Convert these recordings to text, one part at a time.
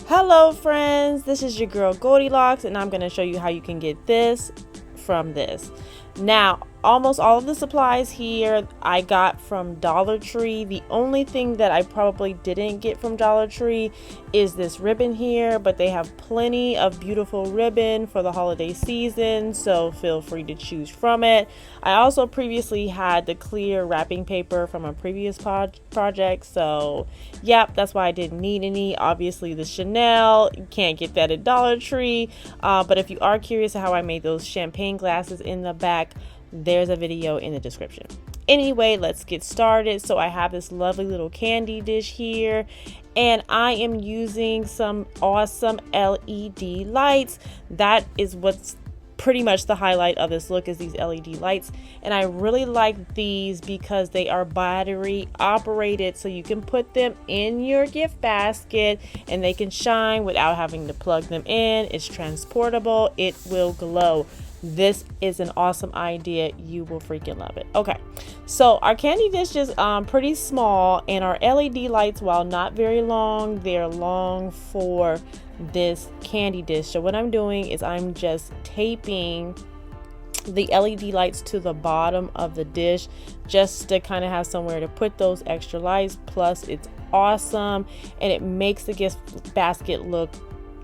Hello friends, this is your girl Goldilocks, and I'm going to show you how you can get this from this. Now, almost all of the supplies here I got from Dollar Tree. The only thing that I probably didn't get from Dollar Tree is this ribbon here, but they have plenty of beautiful ribbon for the holiday season, so feel free to choose from it. I also previously had the clear wrapping paper from a previous project, so yep, that's why I didn't need any. Obviously the Chanel, you can't get that at Dollar Tree, but if you are curious how I made those champagne glasses in the back, there's a video in the description. Anyway, let's get started. So I have this lovely little candy dish here, and I am using some awesome LED lights. That is what's pretty much the highlight of this look, is these LED lights, and I really like these because they are battery operated, so you can put them in your gift basket and they can shine without having to plug them in. It's transportable, it will glow. This is an awesome idea. You will freaking love it. Okay, so our candy dish is pretty small, and our LED lights, while not very long, they're long for this candy dish. So what I'm doing is I'm just taping the LED lights to the bottom of the dish just to kind of have somewhere to put those extra lights. Plus it's awesome, and it makes the gift basket look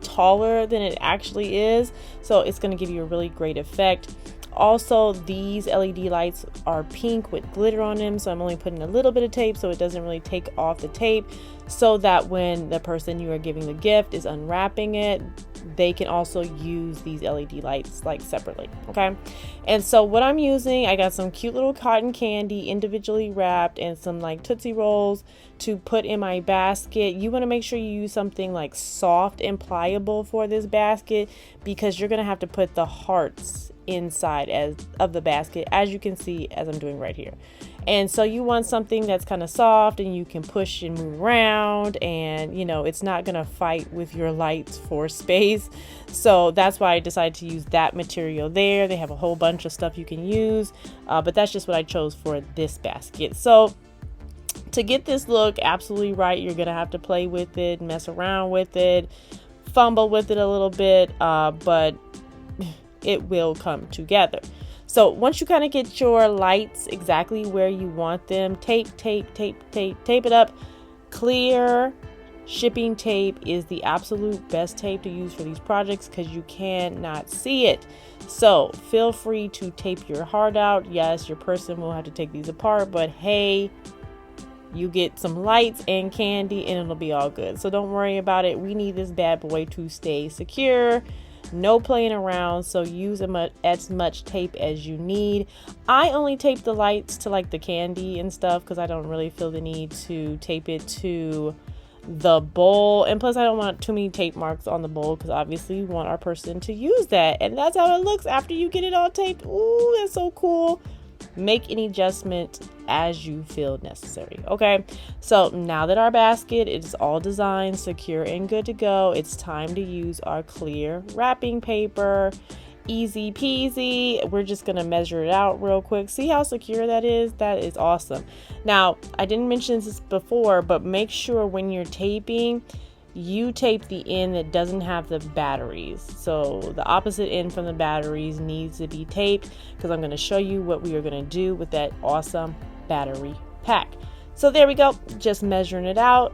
taller than it actually is, so it's going to give you a really great effect. Also, these LED lights are pink with glitter on them, so I'm only putting a little bit of tape so it doesn't really take off the tape, so that when the person you are giving the gift is unwrapping it, they can also use these LED lights like separately. Okay, and so what I'm using, I got some cute little cotton candy individually wrapped and some like Tootsie Rolls to put in my basket. You want to make sure you use something like soft and pliable for this basket, because you're going to have to put the hearts inside of the basket, as you can see as I'm doing right here. And so you want something that's kind of soft and you can push and move around, and you know, it's not gonna fight with your lights for space. So that's why I decided to use that material there. They have a whole bunch of stuff you can use, but that's just what I chose for this basket. So to get this look absolutely right, you're gonna have to play with it, mess around with it, fumble with it a little bit, but it will come together. So once you kind of get your lights exactly where you want them, tape it up. Clear shipping tape is the absolute best tape to use for these projects because you cannot see it. So feel free to tape your heart out. Yes, your person will have to take these apart, but hey, you get some lights and candy and it'll be all good. So don't worry about it. We need this bad boy to stay secure. No playing around, so use as much tape as you need. I only tape the lights to like the candy and stuff because I don't really feel the need to tape it to the bowl, and plus I don't want too many tape marks on the bowl because obviously we want our person to use that, and that's how it looks after you get it all taped. Ooh, that's so cool. Make any adjustment as you feel necessary. Okay, so now that our basket is all designed, secure, and good to go, it's time to use our clear wrapping paper. Easy peasy. We're just gonna measure it out real quick. See how secure that is? That is awesome. Now, I didn't mention this before, but make sure when you're taping, you tape the end that doesn't have the batteries. So the opposite end from the batteries needs to be taped, because I'm going to show you what we are going to do with that awesome battery pack. So there we go, just measuring it out.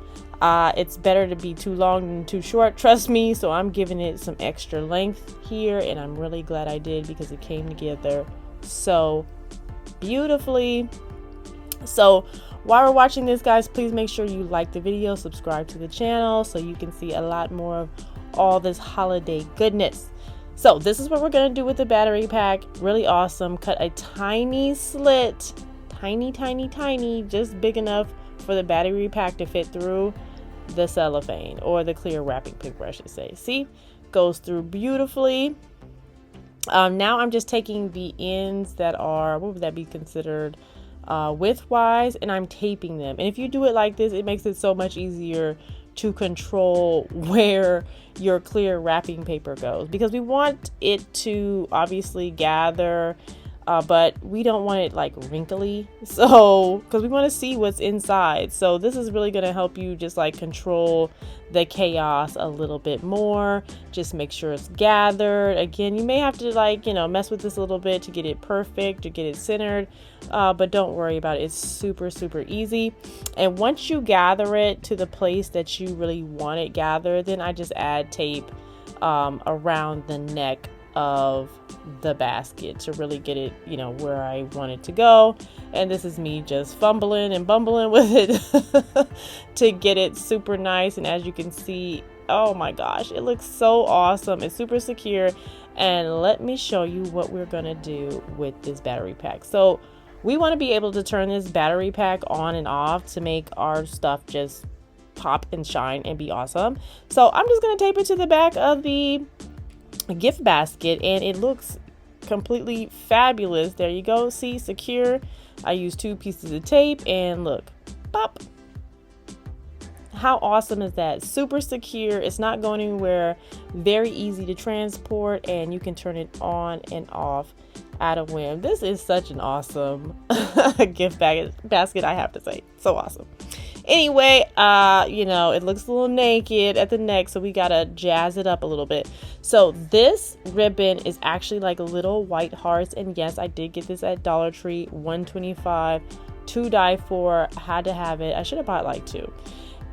It's better to be too long than too short, trust me. So I'm giving it some extra length here, and I'm really glad I did because it came together so beautifully. So while we're watching this, guys, please make sure you like the video, subscribe to the channel so you can see a lot more of all this holiday goodness. So this is what we're going to do with the battery pack. Really awesome. Cut a tiny slit, tiny, just big enough for the battery pack to fit through the cellophane, or the clear wrapping paper, I should say. See, goes through beautifully. Now I'm just taking the ends that are, what would that be considered, width-wise, and I'm taping them. And if you do it like this, it makes it so much easier to control where your clear wrapping paper goes, because we want it to obviously gather but we don't want it like wrinkly, so because we want to see what's inside. So this is really going to help you just like control the chaos a little bit more. Just make sure it's gathered. Again, you may have to like, you know, mess with this a little bit to get it perfect, to get it centered, but don't worry about it. It's super easy. And once you gather it to the place that you really want it gathered, then I just add tape around the neck of the basket to really get it, you know, where I want it to go. And this is me just fumbling and bumbling with it to get it super nice. And as you can see, oh my gosh, it looks so awesome. It's super secure. And let me show you what we're gonna do with this battery pack. So we want to be able to turn this battery pack on and off to make our stuff just pop and shine and be awesome. So I'm just gonna tape it to the back of the gift basket, and it looks completely fabulous. There you go. See, secure. I used 2 pieces of tape, and look, pop. How awesome is that? Super secure. It's not going anywhere. Very easy to transport, and you can turn it on and off at a whim. This is such an awesome gift basket, I have to say. So awesome. Anyway, you know, it looks a little naked at the neck, so we gotta jazz it up a little bit. So this ribbon is actually like little white hearts, and yes, I did get this at Dollar Tree, $1.25, to die for. I had to have it. I should have bought like 2.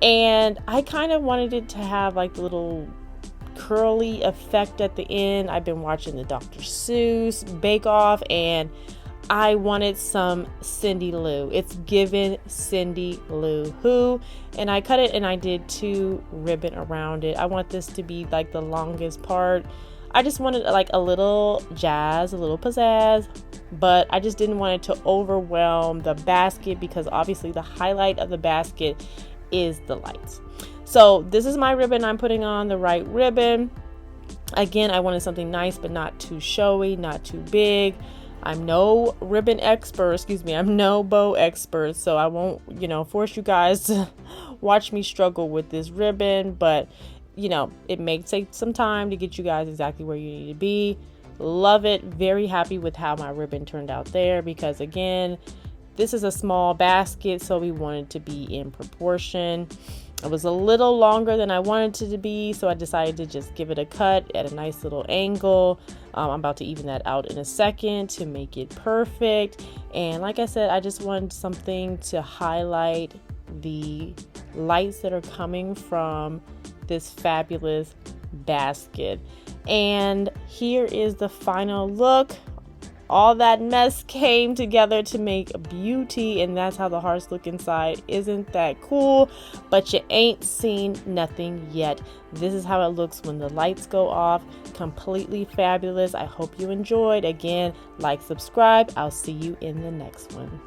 And I kind of wanted it to have like the little curly effect at the end. I've been watching the Dr. Seuss Bake Off, and I wanted some Cindy Lou. It's given Cindy Lou Who, and I cut it and I did 2 ribbon around it. I want this to be like the longest part. I just wanted like a little jazz, a little pizzazz, but I just didn't want it to overwhelm the basket, because obviously the highlight of the basket is the lights. So this is my ribbon I'm putting on, the right ribbon. Again, I wanted something nice but not too showy, not too big. I'm no ribbon expert, I'm no bow expert, so I won't, you know, force you guys to watch me struggle with this ribbon, but you know, it may take some time to get you guys exactly where you need to be. Love it. Very happy with how my ribbon turned out there, because again, this is a small basket, so we wanted to be in proportion. It was a little longer than I wanted it to be, so I decided to just give it a cut at a nice little angle. I'm about to even that out in a second to make it perfect. And like I said, I just wanted something to highlight the lights that are coming from this fabulous basket. And here is the final look. All that mess came together to make beauty, and that's how the hearts look inside. Isn't that cool? But you ain't seen nothing yet. This is how it looks when the lights go off. Completely fabulous. I hope you enjoyed. Again, like, subscribe. I'll see you in the next one.